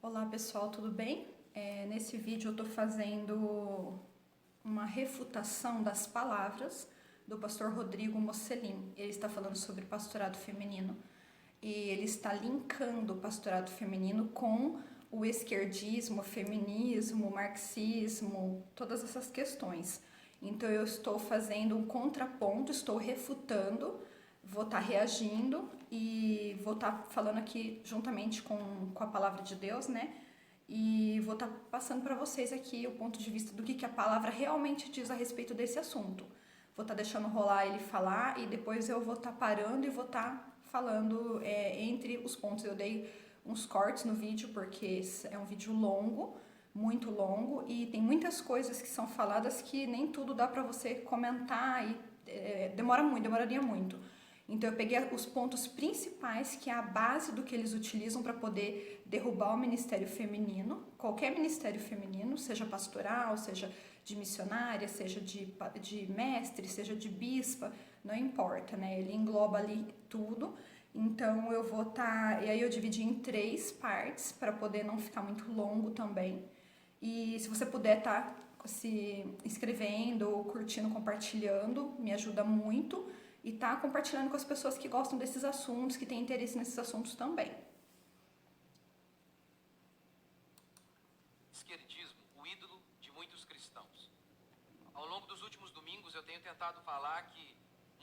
Olá pessoal, tudo bem? Nesse vídeo eu estou fazendo uma refutação das palavras do pastor Rodrigo Mocelin. Ele está falando sobre pastorado feminino e ele está linkando o pastorado feminino com o esquerdismo, o feminismo, o marxismo, todas essas questões. Então eu estou fazendo um contraponto, estou refutando, vou estar reagindo e vou estar falando aqui juntamente com a palavra de Deus, né? E vou estar passando para vocês aqui o ponto de vista do que a palavra realmente diz a respeito desse assunto. Vou estar deixando rolar ele falar e depois eu vou estar parando e vou estar falando entre os pontos. Eu dei uns cortes no vídeo porque é um vídeo longo, muito longo, e tem muitas coisas que são faladas que nem tudo dá para você comentar e demoraria muito. Então eu peguei os pontos principais, que é a base do que eles utilizam para poder derrubar o ministério feminino, qualquer ministério feminino, seja pastoral, seja de missionária, seja de mestre, seja de bispa, não importa, né? Ele engloba ali tudo. Então eu vou e aí eu dividi em 3 partes para poder não ficar muito longo também. E se você puder se inscrevendo, curtindo, compartilhando, me ajuda muito. E compartilhando com as pessoas que gostam desses assuntos, que têm interesse nesses assuntos também. Esquerdismo, o ídolo de muitos cristãos. Ao longo dos últimos domingos eu tenho tentado falar que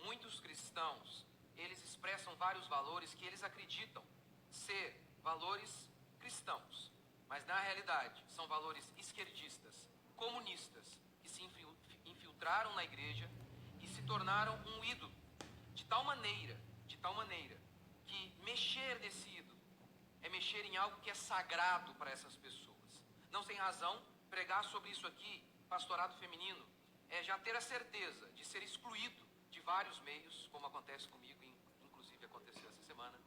muitos cristãos, eles expressam vários valores que eles acreditam ser valores cristãos, mas na realidade são valores esquerdistas, comunistas, que se infiltraram na igreja e se tornaram um ídolo. De tal maneira, que mexer nesse ídolo é mexer em algo que é sagrado para essas pessoas. Não sem razão, pregar sobre isso aqui, pastorado feminino, é já ter a certeza de ser excluído de vários meios, como acontece comigo, inclusive aconteceu essa semana.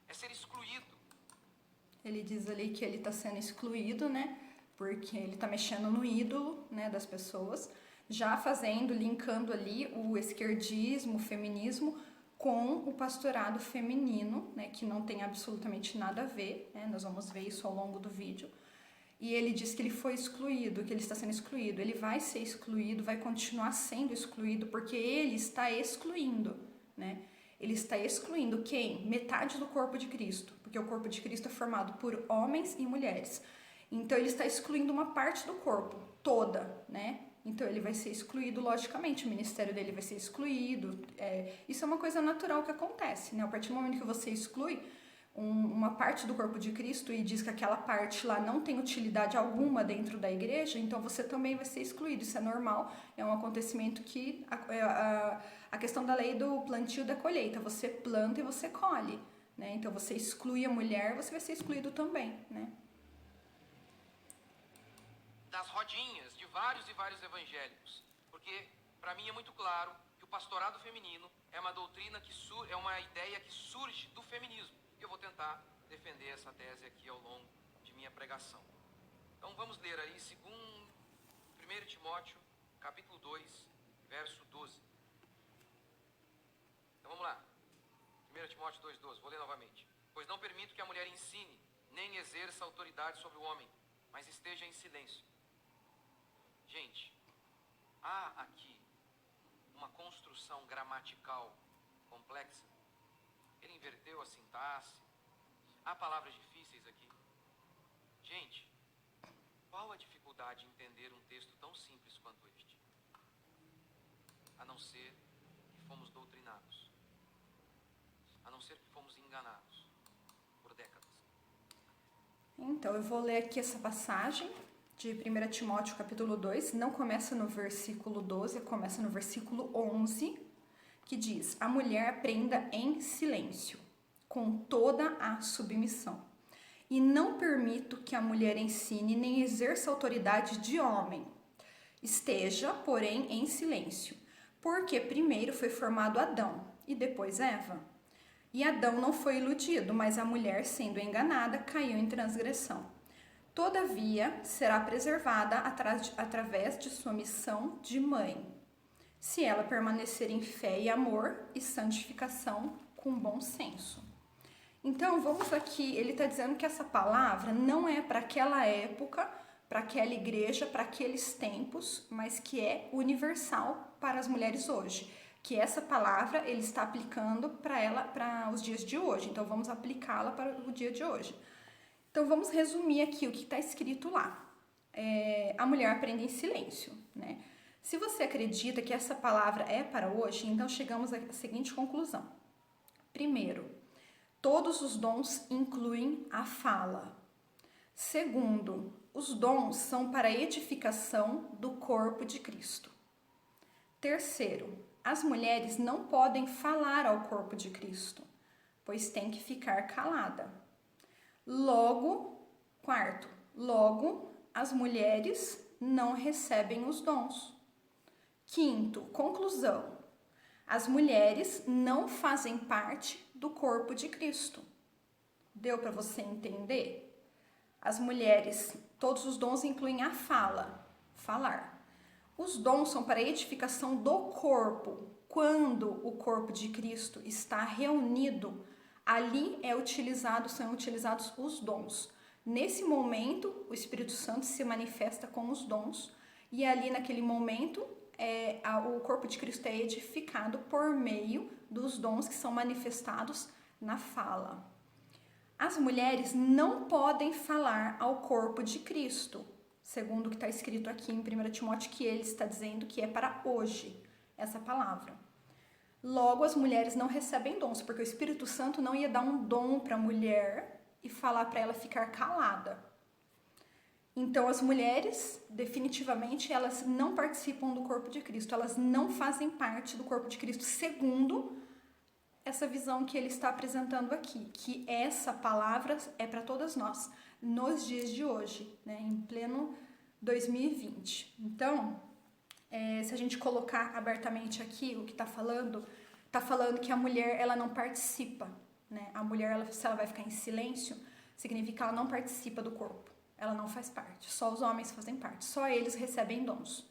É ser excluído. Ele diz ali que ele está sendo excluído, né? Porque ele está mexendo no ídolo, né, das pessoas, já linkando ali o esquerdismo, o feminismo, com o pastorado feminino, né, que não tem absolutamente nada a ver, né, nós vamos ver isso ao longo do vídeo. E ele diz que ele foi excluído, que ele está sendo excluído. Ele vai ser excluído, vai continuar sendo excluído, porque ele está excluindo, né? Ele está excluindo quem? Metade do corpo de Cristo, porque o corpo de Cristo é formado por homens e mulheres. Então ele está excluindo uma parte do corpo, toda, né? Então ele vai ser excluído, logicamente, o ministério dele vai ser excluído. Isso é uma coisa natural que acontece, né? A partir do momento que você exclui uma parte do corpo de Cristo e diz que aquela parte lá não tem utilidade alguma dentro da igreja, então você também vai ser excluído. Isso é normal, é um acontecimento que a questão da lei do plantio e da colheita, você planta e você colhe, né? Então você exclui a mulher, você vai ser excluído também, né? Das rodinhas de vários e vários evangélicos, porque para mim é muito claro que o pastorado feminino é uma doutrina é uma ideia que surge do feminismo. E eu vou tentar defender essa tese aqui ao longo de minha pregação. Então vamos ler aí 1 Timóteo, capítulo 2, verso 12. Então vamos lá. 1 Timóteo 2,12, vou ler novamente. Pois não permito que a mulher ensine, nem exerça autoridade sobre o homem, mas esteja em silêncio. Gente, há aqui uma construção gramatical complexa. Ele inverteu a sintaxe. Há palavras difíceis aqui. Gente, qual a dificuldade em entender um texto tão simples quanto este? A não ser que fomos doutrinados. A não ser que fomos enganados por décadas. Então, eu vou ler aqui essa passagem de 1 Timóteo capítulo 2, não começa no versículo 12, começa no versículo 11, que diz: a mulher aprenda em silêncio, com toda a submissão. E não permito que a mulher ensine nem exerça autoridade de homem. Esteja, porém, em silêncio, porque primeiro foi formado Adão e depois Eva. E Adão não foi iludido, mas a mulher, sendo enganada, caiu em transgressão. Todavia, será preservada através de sua missão de mãe, se ela permanecer em fé e amor e santificação com bom senso. Então, vamos aqui, ele está dizendo que essa palavra não é para aquela época, para aquela igreja, para aqueles tempos, mas que é universal para as mulheres hoje. Que essa palavra ele está aplicando para os dias de hoje. Então, vamos aplicá-la para o dia de hoje. Então, vamos resumir aqui o que está escrito lá. A mulher aprende em silêncio, né? Se você acredita que essa palavra é para hoje, então chegamos à seguinte conclusão. Primeiro, todos os dons incluem a fala. Segundo, os dons são para a edificação do corpo de Cristo. Terceiro, as mulheres não podem falar ao corpo de Cristo, pois tem que ficar calada. Quarto, as mulheres não recebem os dons. Quinto, conclusão. As mulheres não fazem parte do corpo de Cristo. Deu para você entender? As mulheres, todos os dons incluem a falar. Os dons são para a edificação do corpo. Quando o corpo de Cristo está reunido, ali são utilizados os dons. Nesse momento, o Espírito Santo se manifesta com os dons e ali naquele momento o corpo de Cristo é edificado por meio dos dons que são manifestados na fala. As mulheres não podem falar ao corpo de Cristo, segundo o que está escrito aqui em 1 Timóteo, que ele está dizendo que é para hoje, essa palavra. Logo, as mulheres não recebem dons, porque o Espírito Santo não ia dar um dom para a mulher e falar para ela ficar calada. Então, as mulheres, definitivamente, elas não participam do corpo de Cristo, elas não fazem parte do corpo de Cristo, segundo essa visão que ele está apresentando aqui, que essa palavra é para todas nós, nos dias de hoje, né, em pleno 2020. Então, se a gente colocar abertamente aqui o que está falando que a mulher ela não participa, né? A mulher, se ela vai ficar em silêncio, significa que ela não participa do corpo. Ela não faz parte, só os homens fazem parte, só eles recebem dons.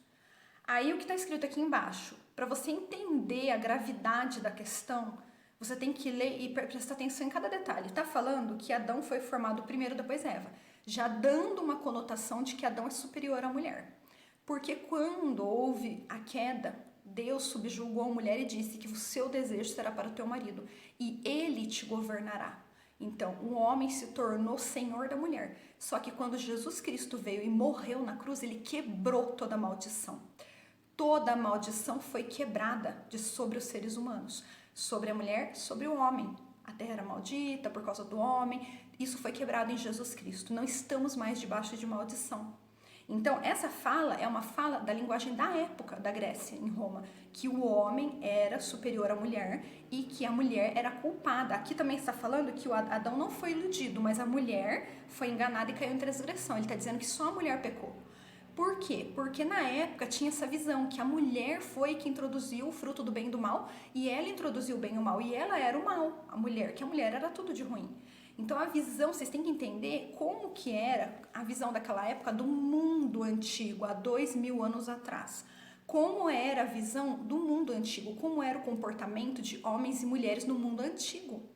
Aí o que está escrito aqui embaixo, para você entender a gravidade da questão, você tem que ler e prestar atenção em cada detalhe. Está falando que Adão foi formado primeiro, depois Eva, já dando uma conotação de que Adão é superior à mulher. Porque quando houve a queda, Deus subjugou a mulher e disse que o seu desejo será para o teu marido e ele te governará. Então, o homem se tornou senhor da mulher. Só que quando Jesus Cristo veio e morreu na cruz, ele quebrou toda a maldição. Toda a maldição foi quebrada sobre os seres humanos. Sobre a mulher, sobre o homem. A terra era maldita por causa do homem. Isso foi quebrado em Jesus Cristo. Não estamos mais debaixo de maldição. Então, essa fala é uma fala da linguagem da época da Grécia, em Roma, que o homem era superior à mulher e que a mulher era culpada. Aqui também está falando que o Adão não foi iludido, mas a mulher foi enganada e caiu em transgressão. Ele está dizendo que só a mulher pecou. Por quê? Porque na época tinha essa visão que a mulher foi que introduziu o fruto do bem e do mal e ela introduziu o bem e o mal e ela era o mal, que a mulher era tudo de ruim. Então a visão, vocês têm que entender como que era a visão daquela época do mundo antigo, há 2000 anos atrás. Como era a visão do mundo antigo, como era o comportamento de homens e mulheres no mundo antigo.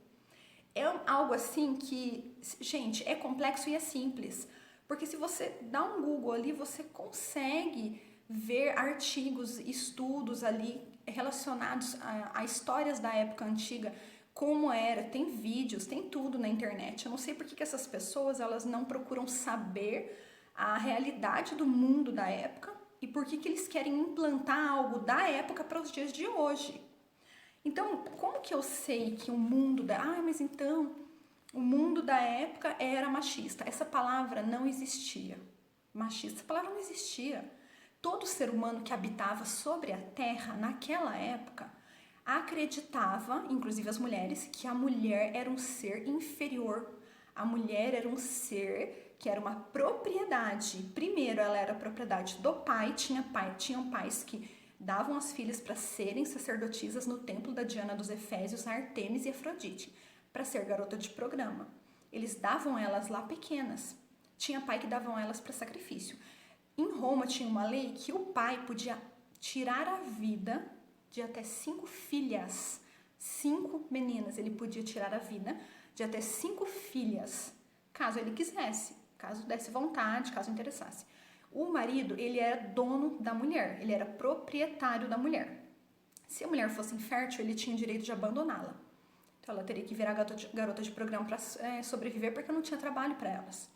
É algo assim que, gente, é complexo e é simples. Porque se você dá um Google ali, você consegue ver artigos, estudos ali relacionados a histórias da época antiga, como era, tem vídeos, tem tudo na internet. Eu não sei por que essas pessoas elas não procuram saber a realidade do mundo da época e por que eles querem implantar algo da época para os dias de hoje. Então, como que eu sei que o mundo mas então, o mundo da época era machista. Essa palavra não existia. Machista, essa palavra não existia. Todo ser humano que habitava sobre a terra naquela época acreditava, inclusive as mulheres, que a mulher era um ser inferior. A mulher era um ser que era uma propriedade. Primeiro, ela era propriedade do pai. Tinham pais que davam as filhas para serem sacerdotisas no templo da Diana dos Efésios, Artemis e Afrodite, para ser garota de programa. Eles davam elas lá pequenas. Tinha pai que davam elas para sacrifício. Em Roma tinha uma lei que o pai podia tirar a vida de até 5 filhas, 5 meninas, ele podia tirar a vida de até 5 filhas, caso ele quisesse, caso desse vontade, caso interessasse. O marido, ele era dono da mulher, ele era proprietário da mulher. Se a mulher fosse infértil, ele tinha o direito de abandoná-la. Então ela teria que virar garota de programa para sobreviver, porque não tinha trabalho para elas.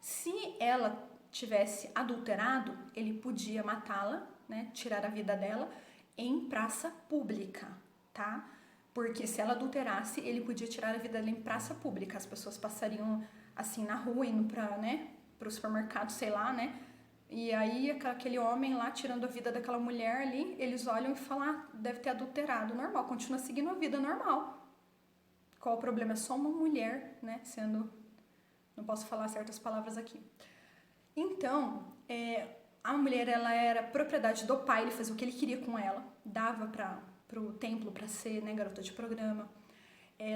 Se ela tivesse adulterado, ele podia matá-la, né, tirar a vida dela em praça pública, tá? Porque se ela adulterasse, ele podia tirar a vida dela em praça pública. As pessoas passariam assim na rua, indo para, né, pro supermercado, sei lá, né? E aí aquele homem lá tirando a vida daquela mulher ali, eles olham e falam, ah, deve ter adulterado, normal, continua seguindo a vida normal. Qual o problema? É só uma mulher, né, sendo... Não posso falar certas palavras aqui. Então, a mulher, ela era propriedade do pai, ele fazia o que ele queria com ela, dava pro templo para ser, né, garota de programa,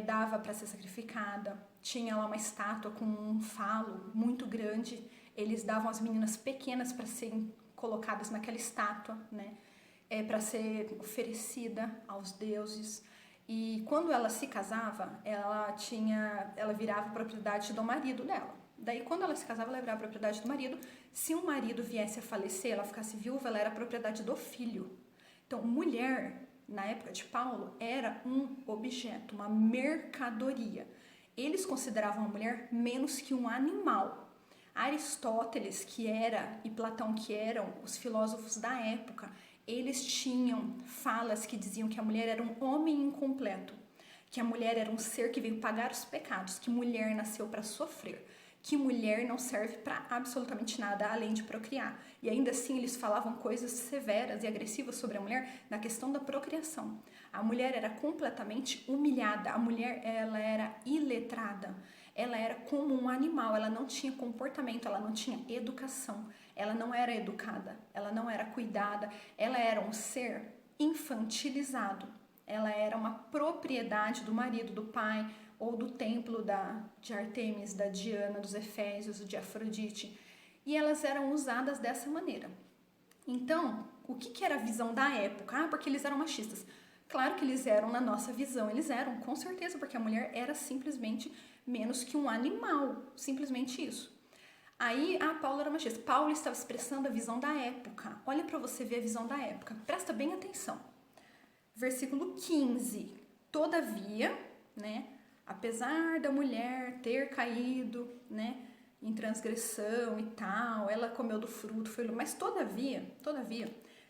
dava para ser sacrificada, tinha lá uma estátua com um falo muito grande, eles davam as meninas pequenas para serem colocadas naquela estátua, né, para ser oferecida aos deuses. E quando ela se casava, ela virava propriedade do marido dela. Daí, quando ela se casava, ela virava propriedade do marido. Se um marido viesse a falecer, ela ficasse viúva, ela era propriedade do filho. Então, mulher, na época de Paulo, era um objeto, uma mercadoria. Eles consideravam a mulher menos que um animal. Aristóteles, e Platão, que eram os filósofos da época, eles tinham falas que diziam que a mulher era um homem incompleto, que a mulher era um ser que veio pagar os pecados, que mulher nasceu para sofrer, que mulher não serve para absolutamente nada além de procriar. E ainda assim eles falavam coisas severas e agressivas sobre a mulher na questão da procriação. A mulher era completamente humilhada, a mulher ela era iletrada, ela era como um animal, ela não tinha comportamento, ela não tinha educação, ela não era educada, ela não era cuidada, ela era um ser infantilizado, ela era uma propriedade do marido, do pai, ou do templo de Artemis, da Diana, dos Efésios, de Afrodite, e elas eram usadas dessa maneira. Então, o que era a visão da época? Ah, porque eles eram machistas. Claro que eles eram na nossa visão, eles eram, com certeza, porque a mulher era simplesmente menos que um animal, simplesmente isso. Aí, Paulo era machista. Paulo estava expressando a visão da época. Olha para você ver a visão da época. Presta bem atenção. Versículo 15. Todavia, né, apesar da mulher ter caído, né, em transgressão e tal, ela comeu do fruto, mas todavia,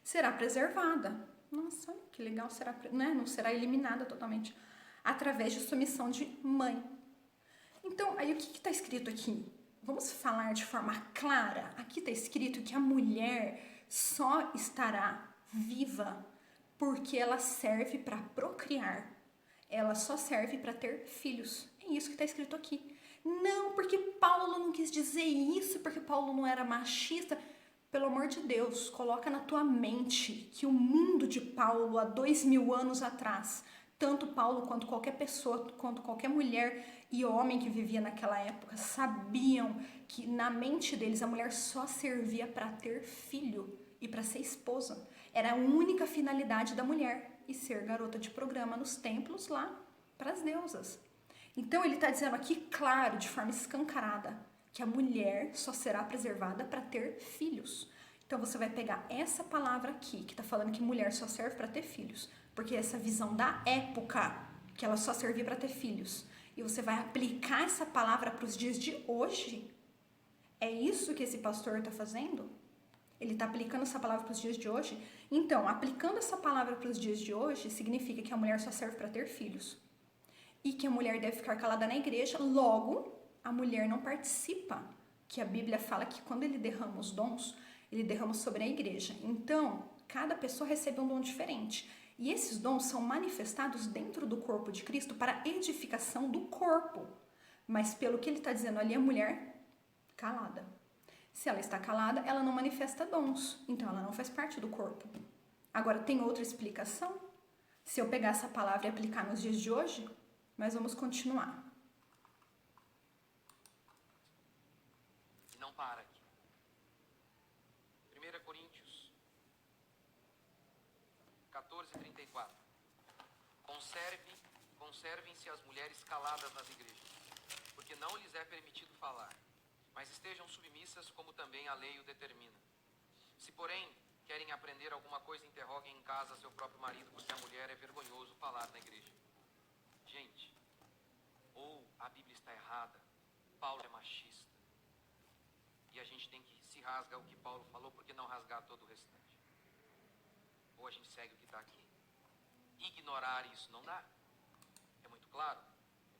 será preservada. Nossa, que legal, né, não será eliminada totalmente, através de submissão de mãe. Então, aí o que está escrito aqui? Vamos falar de forma clara. Aqui está escrito que a mulher só estará viva porque ela serve para procriar. Ela só serve para ter filhos. É isso que está escrito aqui. Não, porque Paulo não quis dizer isso, porque Paulo não era machista. Pelo amor de Deus, coloca na tua mente que o mundo de Paulo há 2000 anos atrás, tanto Paulo quanto qualquer pessoa, quanto qualquer mulher e homem que vivia naquela época, sabiam que na mente deles a mulher só servia para ter filho e para ser esposa. Era a única finalidade da mulher, e ser garota de programa nos templos lá para as deusas. Então ele está dizendo aqui, claro, de forma escancarada, que a mulher só será preservada para ter filhos. Então você vai pegar essa palavra aqui, que está falando que mulher só serve para ter filhos, porque essa visão da época, que ela só servia para ter filhos, e você vai aplicar essa palavra para os dias de hoje. É isso que esse pastor está fazendo? Ele está aplicando essa palavra para os dias de hoje? Então, aplicando essa palavra para os dias de hoje, significa que a mulher só serve para ter filhos. E que a mulher deve ficar calada na igreja, logo, a mulher não participa. Que a Bíblia fala que quando ele derrama os dons, ele derrama sobre a igreja. Então, cada pessoa recebe um dom diferente. E esses dons são manifestados dentro do corpo de Cristo para edificação do corpo. Mas pelo que ele está dizendo ali, a mulher calada. Se ela está calada, ela não manifesta dons. Então, ela não faz parte do corpo. Agora, tem outra explicação? Se eu pegar essa palavra e aplicar nos dias de hoje, mas vamos continuar. E não para aqui. 1 Coríntios 14:34. Conserve conservem-se as mulheres caladas nas igrejas, porque não lhes é permitido falar, mas estejam submissas como também a lei o determina. Se, porém, querem aprender alguma coisa, interroguem em casa seu próprio marido, porque a mulher é vergonhoso falar na igreja. Gente, ou a Bíblia está errada, Paulo é machista, e a gente tem que se rasgar o que Paulo falou, porque não rasgar todo o restante. Ou a gente segue o que está aqui. Ignorar isso não dá. É muito claro.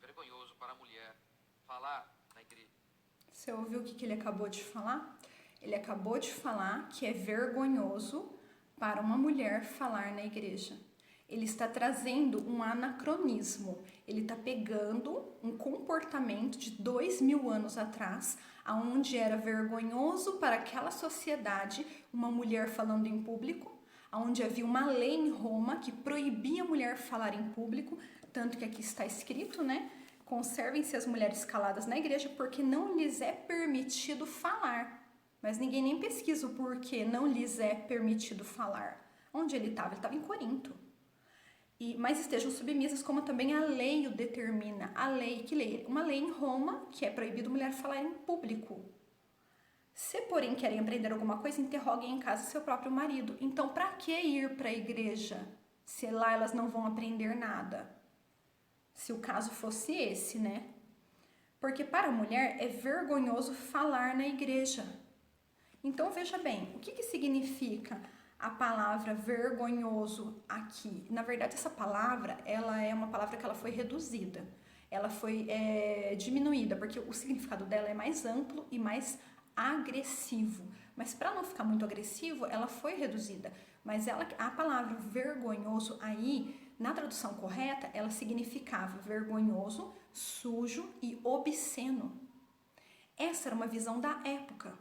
É vergonhoso para a mulher falar na igreja. Você ouviu o que ele acabou de falar? Ele acabou de falar que é vergonhoso para uma mulher falar na igreja. Ele está trazendo um anacronismo. Ele está pegando um comportamento de 2000 anos atrás, onde era vergonhoso para aquela sociedade uma mulher falando em público, onde havia uma lei em Roma que proibia a mulher falar em público, tanto que aqui está escrito, né? Conservem-se as mulheres caladas na igreja, porque não lhes é permitido falar. Mas ninguém nem pesquisa o porquê não lhes é permitido falar. Onde ele estava? Ele estava em Corinto. Mas estejam submissas como também a lei o determina. A lei, que lei? Uma lei em Roma que é proibido mulher falar em público. Se, porém, querem aprender alguma coisa, interroguem em casa seu próprio marido. Então, para que ir para a igreja se lá elas não vão aprender nada? Se o caso fosse esse, né? Porque para a mulher é vergonhoso falar na igreja. Então, veja bem, o que significa a palavra vergonhoso aqui? Na verdade, essa palavra, ela é uma palavra que ela foi reduzida. Ela foi diminuída, porque o significado dela é mais amplo e mais agressivo. Mas para não ficar muito agressivo, ela foi reduzida. Mas a palavra vergonhoso aí, na tradução correta, ela significava vergonhoso, sujo e obsceno. Essa era uma visão da época.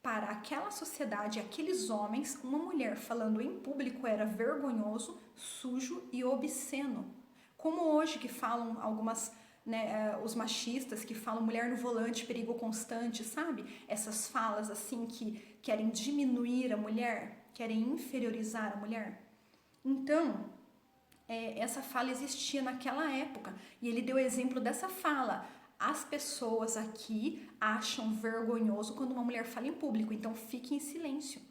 Para aquela sociedade, aqueles homens, uma mulher falando em público era vergonhoso, sujo e obsceno. Como hoje que falam algumas, né, os machistas que falam mulher no volante, perigo constante, sabe? Essas falas assim que querem diminuir a mulher, querem inferiorizar a mulher. Então, essa fala existia naquela época e ele deu exemplo dessa fala. As pessoas aqui acham vergonhoso quando uma mulher fala em público, então fiquem em silêncio.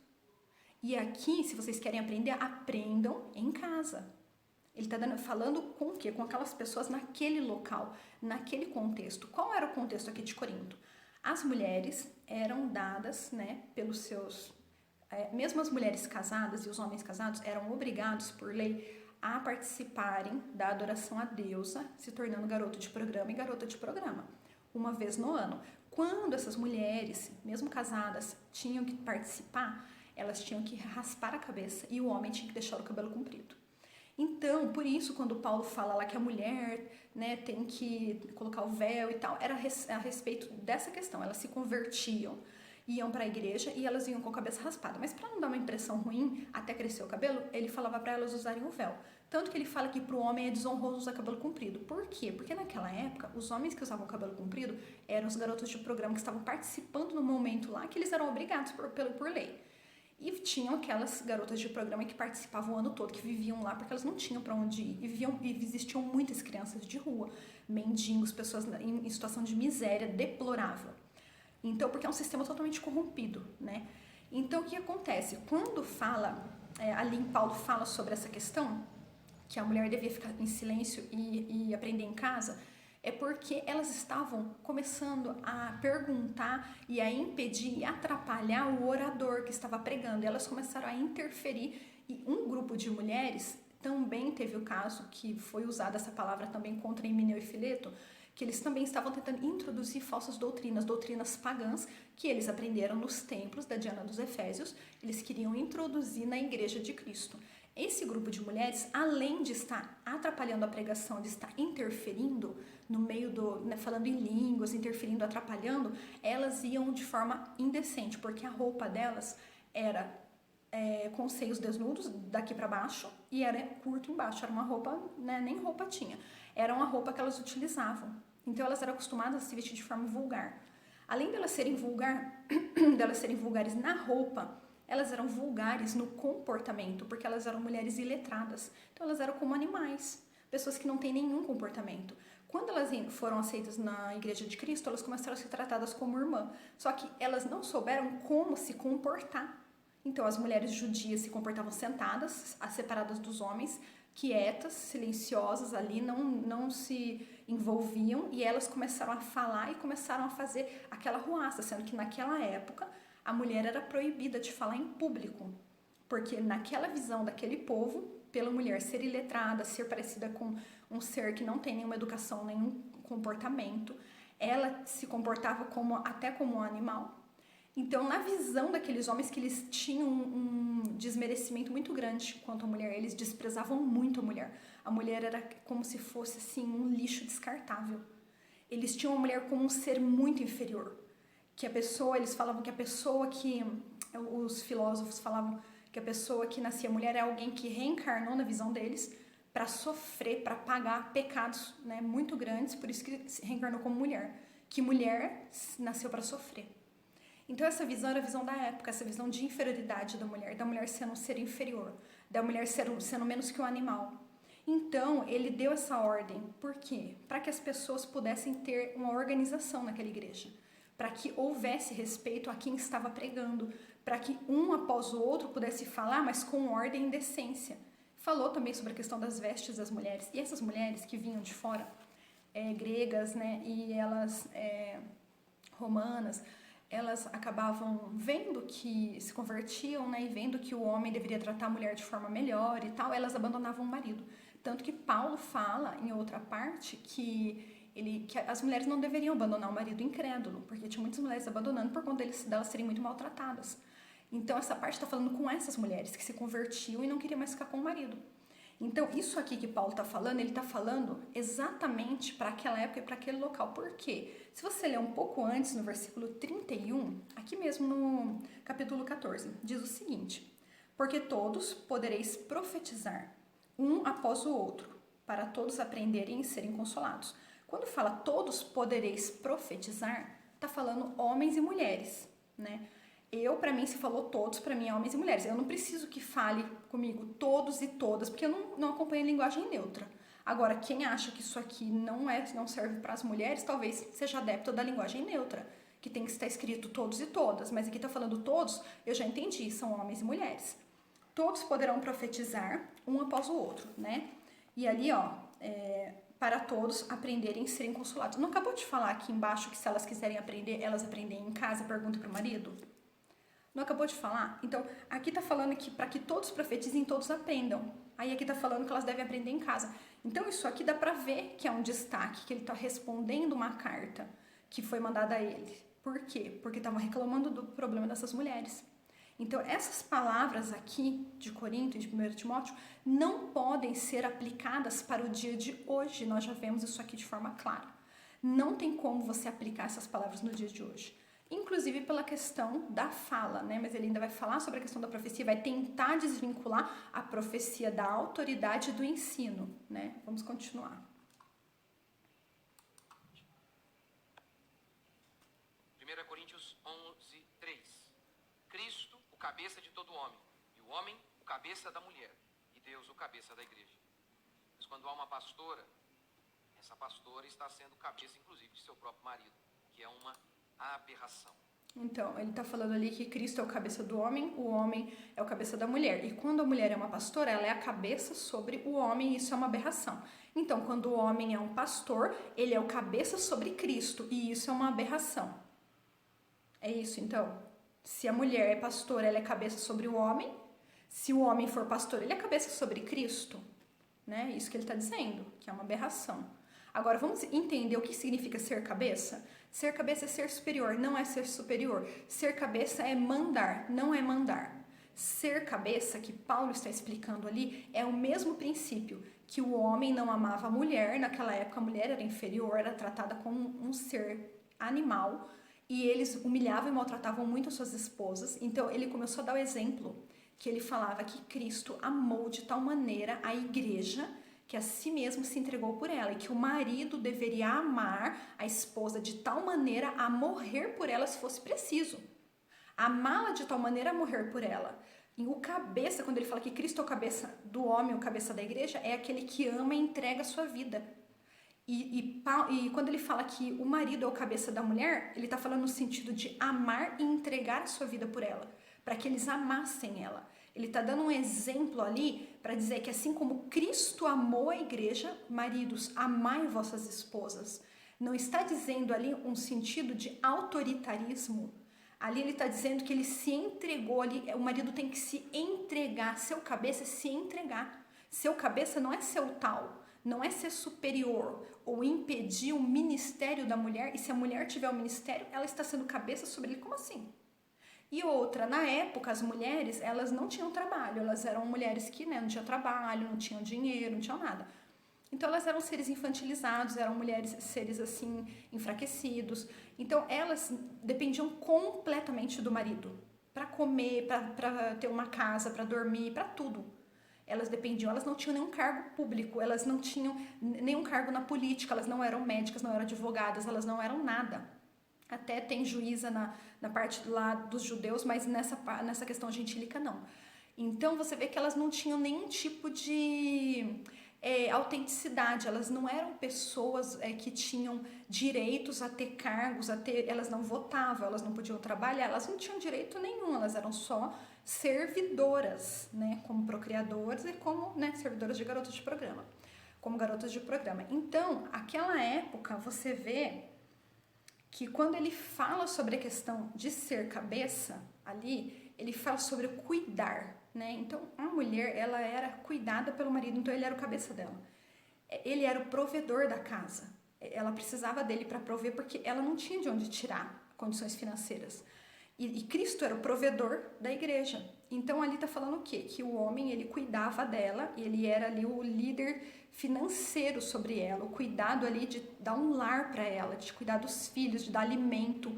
E aqui, se vocês querem aprender, aprendam em casa. Ele está falando com o quê? Com aquelas pessoas naquele local, naquele contexto. Qual era o contexto aqui de Corinto? As mulheres eram dadas, né, pelos seus... mesmo as mulheres casadas e os homens casados eram obrigados por lei a participarem da adoração à deusa, se tornando garoto de programa e garota de programa, uma vez no ano. Quando essas mulheres, mesmo casadas, tinham que participar, elas tinham que raspar a cabeça e o homem tinha que deixar o cabelo comprido. Então, por isso, quando Paulo fala lá que a mulher, né, tem que colocar o véu e tal, era a respeito dessa questão. Elas se convertiam, iam para a igreja e elas iam com a cabeça raspada. Mas para não dar uma impressão ruim, até crescer o cabelo, ele falava para elas usarem o véu. Tanto que ele fala que para o homem é desonroso usar cabelo comprido. Por quê? Porque naquela época, os homens que usavam cabelo comprido eram os garotos de programa que estavam participando no momento lá, que eles eram obrigados por lei. E tinham aquelas garotas de programa que participavam o ano todo, que viviam lá porque elas não tinham para onde ir. E existiam muitas crianças de rua, mendigos, pessoas em situação de miséria deplorável. Então, porque é um sistema totalmente corrompido, né? Então, o que acontece? Quando fala, ali em Paulo fala sobre essa questão, que a mulher devia ficar em silêncio e aprender em casa, é porque elas estavam começando a perguntar e a impedir e atrapalhar o orador que estava pregando. E elas começaram a interferir e um grupo de mulheres, também teve o caso que foi usada essa palavra também contra Himeneu e Fileto, que eles também estavam tentando introduzir falsas doutrinas pagãs que eles aprenderam nos templos da Diana dos Efésios, eles queriam introduzir na igreja de Cristo. Esse grupo de mulheres, além de estar atrapalhando a pregação, de estar interferindo no meio falando em línguas, interferindo, atrapalhando, elas iam de forma indecente, porque a roupa delas era com os seios desnudos daqui para baixo e era curto embaixo, era uma roupa, né, nem roupa tinha, era uma roupa que elas utilizavam. Então elas eram acostumadas a se vestir de forma vulgar. Além delas serem vulgares na roupa, elas eram vulgares no comportamento, porque elas eram mulheres iletradas. Então elas eram como animais. pessoas que não têm nenhum comportamento. Quando elas foram aceitas na Igreja de Cristo, elas começaram a ser tratadas como irmã, só que elas não souberam como se comportar. Então, as mulheres judias se comportavam sentadas, separadas dos homens, quietas, silenciosas ali, não se envolviam, e elas começaram a falar e começaram a fazer aquela ruaça, sendo que naquela época a mulher era proibida de falar em público, porque naquela visão daquele povo, pela mulher ser iletrada, ser parecida com um ser que não tem nenhuma educação, nenhum comportamento, ela se comportava até como um animal. Então, na visão daqueles homens, que eles tinham um desmerecimento muito grande quanto à mulher, eles desprezavam muito a mulher. A mulher era como se fosse assim um lixo descartável. Eles tinham a mulher como um ser muito inferior. Que a pessoa, eles falavam que a pessoa que, os filósofos falavam que a pessoa que nascia mulher é alguém que reencarnou na visão deles para sofrer, para pagar pecados, né, muito grandes, por isso que se reencarnou como mulher. Que mulher nasceu para sofrer. Então essa visão era a visão da época, essa visão de inferioridade da mulher sendo um ser inferior, da mulher sendo menos que um animal. Então ele deu essa ordem, por quê? Para que as pessoas pudessem ter uma organização naquela igreja, para que houvesse respeito a quem estava pregando, para que um após o outro pudesse falar, mas com ordem e decência. Falou também sobre a questão das vestes das mulheres, e essas mulheres que vinham de fora, gregas, né, e elas romanas, elas acabavam vendo que se convertiam, né, e vendo que o homem deveria tratar a mulher de forma melhor e tal, elas abandonavam o marido. Tanto que Paulo fala em outra parte que as mulheres não deveriam abandonar o marido incrédulo, porque tinha muitas mulheres abandonando por conta delas serem muito maltratadas. Então essa parte está falando com essas mulheres que se convertiam e não queriam mais ficar com o marido. Então, isso aqui que Paulo está falando, ele está falando exatamente para aquela época e para aquele local. Por quê? Se você ler um pouco antes, no versículo 31, aqui mesmo no capítulo 14, diz o seguinte: porque todos podereis profetizar, um após o outro, para todos aprenderem e serem consolados. Quando fala todos podereis profetizar, está falando homens e mulheres, né? Para mim, se falou todos, para mim é homens e mulheres. Eu não preciso que fale comigo todos e todas, porque eu não acompanho a linguagem neutra. Agora, quem acha que isso aqui não serve para as mulheres, talvez seja adepto da linguagem neutra, que tem que estar escrito todos e todas. Mas aqui está falando todos, eu já entendi, são homens e mulheres. Todos poderão profetizar um após o outro, né? E ali, para todos aprenderem e serem consolados. Não acabou de falar aqui embaixo que se elas quiserem aprender, elas aprendem em casa, pergunta para o marido? Não acabou de falar? Então, aqui está falando que para que todos profetizem, todos aprendam. Aí aqui está falando que elas devem aprender em casa. Então, isso aqui dá para ver que é um destaque, que ele está respondendo uma carta que foi mandada a ele. Por quê? Porque estavam reclamando do problema dessas mulheres. Então, essas palavras aqui de Corinto e de 1 Timóteo não podem ser aplicadas para o dia de hoje. Nós já vemos isso aqui de forma clara. Não tem como você aplicar essas palavras no dia de hoje. Inclusive pela questão da fala, né? Mas ele ainda vai falar sobre a questão da profecia, vai tentar desvincular a profecia da autoridade do ensino, né? Vamos continuar. 1 Coríntios 11, 3. Cristo, o cabeça de todo homem, e o homem, o cabeça da mulher, e Deus, o cabeça da igreja. Mas quando há uma pastora, essa pastora está sendo cabeça, inclusive, de seu próprio marido, que é uma aberração. Então, ele está falando ali que Cristo é o cabeça do homem, o homem é o cabeça da mulher. E quando a mulher é uma pastora, ela é a cabeça sobre o homem, e isso é uma aberração. Então, quando o homem é um pastor, ele é o cabeça sobre Cristo, e isso é uma aberração. É isso, então. Se a mulher é pastora, ela é cabeça sobre o homem. Se o homem for pastor, ele é cabeça sobre Cristo. Né? Isso que ele está dizendo, que é uma aberração. Agora, vamos entender o que significa ser cabeça? Ser cabeça é ser superior, não é ser superior. Ser cabeça é mandar, não é mandar. Ser cabeça, que Paulo está explicando ali, é o mesmo princípio, que o homem não amava a mulher. Naquela época, a mulher era inferior, era tratada como um ser animal, e eles humilhavam e maltratavam muito as suas esposas. Então, ele começou a dar o exemplo, que ele falava que Cristo amou de tal maneira a igreja, que a si mesmo se entregou por ela, e que o marido deveria amar a esposa de tal maneira a morrer por ela se fosse preciso. Amá-la de tal maneira a morrer por ela. E o cabeça, quando ele fala que Cristo é o cabeça do homem, o cabeça da igreja, é aquele que ama e entrega a sua vida. E quando ele fala que o marido é o cabeça da mulher, ele está falando no sentido de amar e entregar a sua vida por ela, para que eles amassem ela. Ele está dando um exemplo ali para dizer que assim como Cristo amou a igreja, maridos, amai vossas esposas. Não está dizendo ali um sentido de autoritarismo. Ali ele está dizendo que ele se entregou ali, o marido tem que se entregar, seu cabeça é se entregar. Seu cabeça não é seu tal, não é ser superior ou impedir o ministério da mulher, e se a mulher tiver o ministério, ela está sendo cabeça sobre ele, como assim? E outra, na época, as mulheres, elas não tinham trabalho, elas eram mulheres que não tinham trabalho, não tinham dinheiro, não tinham nada. Então elas eram seres infantilizados, eram mulheres, seres assim, enfraquecidos. Então elas dependiam completamente do marido, para comer, para ter uma casa, para dormir, para tudo. Elas dependiam, elas não tinham nenhum cargo público, elas não tinham nenhum cargo na política, elas não eram médicas, não eram advogadas, elas não eram nada. Até tem juíza na parte lá dos judeus, mas nessa questão gentílica não. Então você vê que elas não tinham nenhum tipo de autenticidade, elas não eram pessoas que tinham direitos a ter cargos, elas não votavam, elas não podiam trabalhar, elas não tinham direito nenhum, elas eram só servidoras, né, como procriadoras e como, né, servidoras de garotas de programa, como garotas de programa. Então, aquela época, você vê que quando ele fala sobre a questão de ser cabeça, ali, ele fala sobre cuidar, né? Então, a mulher, ela era cuidada pelo marido, então ele era o cabeça dela. Ele era o provedor da casa. Ela precisava dele para prover, porque ela não tinha de onde tirar condições financeiras. E Cristo era o provedor da igreja. Então ali está falando o quê? Que o homem, ele cuidava dela, ele era ali o líder financeiro sobre ela, o cuidado ali de dar um lar para ela, de cuidar dos filhos, de dar alimento.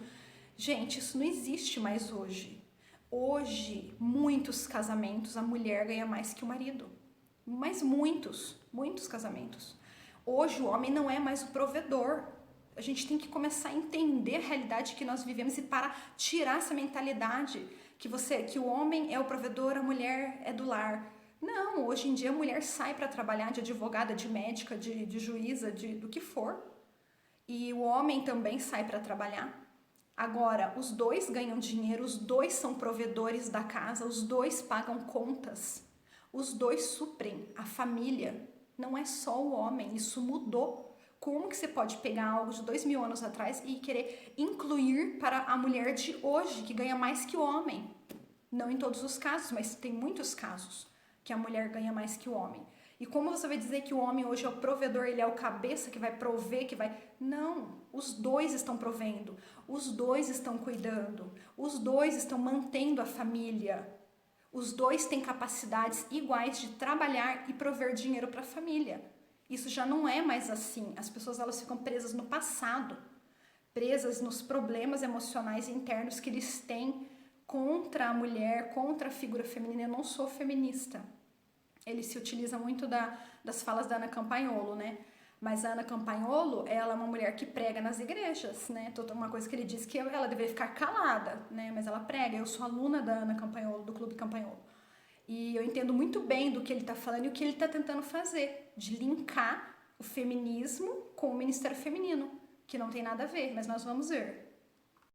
Gente, isso não existe mais hoje. Hoje, muitos casamentos, a mulher ganha mais que o marido. Mas muitos casamentos. Hoje o homem não é mais o provedor. A gente tem que começar a entender a realidade que nós vivemos e para tirar essa mentalidade que o homem é o provedor, a mulher é do lar. Não, hoje em dia a mulher sai para trabalhar de advogada, de médica, de juíza, do que for. E o homem também sai para trabalhar. Agora, os dois ganham dinheiro, os dois são provedores da casa, os dois pagam contas, os dois suprem a família. Não é só o homem, isso mudou. Como que você pode pegar algo de 2000 anos atrás e querer incluir para a mulher de hoje, que ganha mais que o homem? Não em todos os casos, mas tem muitos casos que a mulher ganha mais que o homem. E como você vai dizer que o homem hoje é o provedor, ele é o cabeça que vai prover, que vai... Não, os dois estão provendo, os dois estão cuidando, os dois estão mantendo a família. Os dois têm capacidades iguais de trabalhar e prover dinheiro para a família. Isso já não é mais assim. As pessoas, elas ficam presas no passado, presas nos problemas emocionais internos que eles têm contra a mulher, contra a figura feminina. Eu não sou feminista. Ele se utiliza muito das falas da Ana Campagnolo, né? Mas a Ana Campagnolo, ela é uma mulher que prega nas igrejas, né? Uma coisa que ele diz que ela deveria ficar calada, né? Mas ela prega. Eu sou aluna da Ana Campagnolo, do Clube Campagnolo. E eu entendo muito bem do que ele está falando e o que ele está tentando fazer, de linkar o feminismo com o ministério feminino, que não tem nada a ver, mas nós vamos ver.